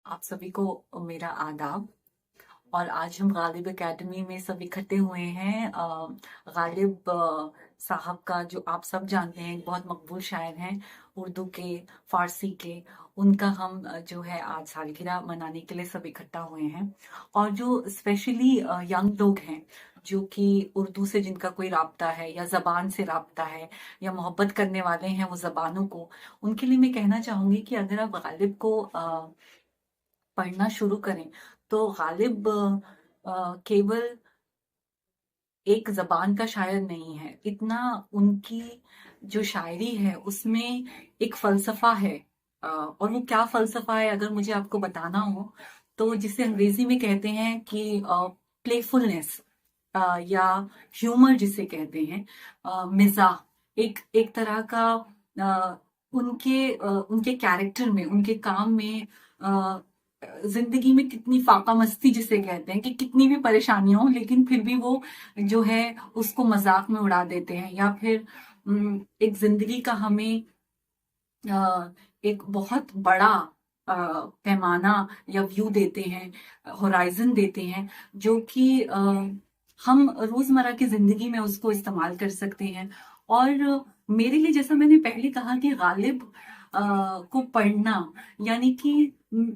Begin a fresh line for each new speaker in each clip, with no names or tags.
आप सभी को मेरा आदाब। और आज हम गालिब एकेडमी में सब इकट्ठे हुए हैं। गालिब साहब का, जो आप सब जानते हैं, एक बहुत मकबूल शायर हैं उर्दू के, फारसी के। उनका हम जो है आज सालगिरह मनाने के लिए सब इकट्ठा हुए हैं। और जो स्पेशली यंग लोग हैं, जो कि उर्दू से जिनका कोई राब्ता है या जबान से राब्ता है या मोहब्बत करने वाले हैं वो जबानों को, उनके लिए मैं कहना चाहूंगी कि अगर आप गालिब को पढ़ना शुरू करें तो गालिब केवल एक जबान का शायर नहीं है। इतना उनकी जो शायरी है उसमें एक फलसफा है। और वो क्या फलसफा है अगर मुझे आपको बताना हो, तो जिसे अंग्रेजी में कहते हैं कि प्लेफुलनेस, या ह्यूमर जिसे कहते हैं, मिजाह। एक एक तरह का उनके कैरेक्टर में, उनके काम में, जिंदगी में कितनी फाका मस्ती जिसे कहते हैं, कि कितनी भी परेशानियां हो लेकिन फिर भी वो जो है उसको मजाक में उड़ा देते हैं। या फिर एक जिंदगी का हमें एक बहुत बड़ा पैमाना या व्यू देते हैं, होराइजन देते हैं, जो कि हम रोजमर्रा की जिंदगी में उसको इस्तेमाल कर सकते हैं। और मेरे लिए, जैसा मैंने पहले कहा, कि गालिब को पढ़ना यानी कि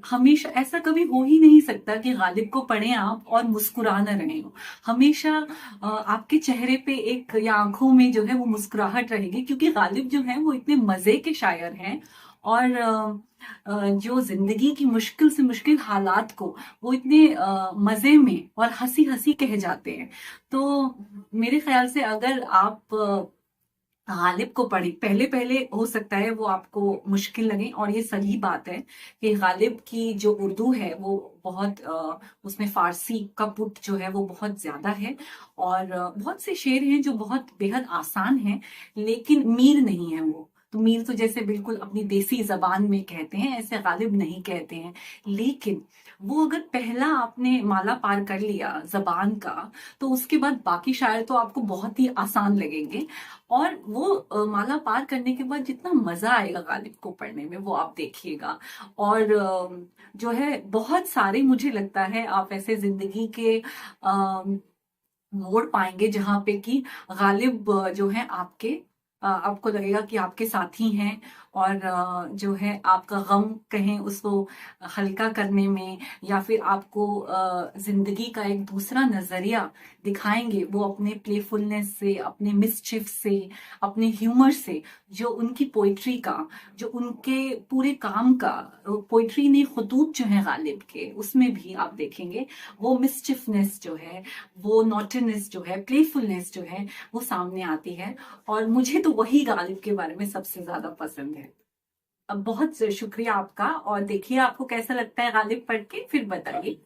हमेशा ऐसा कभी हो ही नहीं सकता कि गालिब को पढ़ें आप और मुस्कुरा न रहे हो। हमेशा आपके चेहरे पे एक, या आंखों में जो है वो मुस्कुराहट रहेगी, क्योंकि गालिब जो है वो इतने मजे के शायर हैं। और जो जिंदगी की मुश्किल से मुश्किल हालात को वो इतने मजे में और हंसी हंसी कह जाते हैं। तो मेरे ख्याल से अगर आप गालिब को पढ़े, पहले पहले हो सकता है वो आपको मुश्किल लगे, और ये सही बात है कि गालिब की जो उर्दू है वो बहुत उसमें फारसी का पुट जो है वो बहुत ज्यादा है। और बहुत से शेर हैं जो बहुत बेहद आसान हैं, लेकिन मीर नहीं है वो। तो मीर तो जैसे बिल्कुल अपनी देसी जबान में कहते हैं, ऐसे गालिब नहीं कहते हैं। लेकिन वो अगर पहला आपने माला पार कर लिया जबान का, तो उसके बाद बाकी शायर तो आपको बहुत ही आसान लगेंगे। और वो माला पार करने के बाद जितना मजा आएगा गालिब को पढ़ने में, वो आप देखिएगा। और जो है बहुत सारे, मुझे लगता है आप ऐसे जिंदगी के मोड़ पाएंगे जहां पे कि गालिब जो है आपको लगेगा कि आपके साथी हैं। और जो है आपका गम कहें उसको हल्का करने में, या फिर आपको जिंदगी का एक दूसरा नजरिया दिखाएंगे, वो अपने प्लेफुलनेस से, अपने मिसचिफ से, अपने ह्यूमर से। जो उनकी पोइट्री का, जो उनके पूरे काम का, पोइट्री ने खतूत जो है गालिब के, उसमें भी आप देखेंगे वो मिसचिफनेस जो है, वो नॉटीनेस जो है, प्लेफुलनेस जो है, वो सामने आती है। और मुझे तो वही गालिब के बारे में सबसे ज्यादा पसंद है। अब बहुत शुक्रिया आपका, और देखिए आपको कैसा लगता है गालिब पढ़ के, फिर बताइए।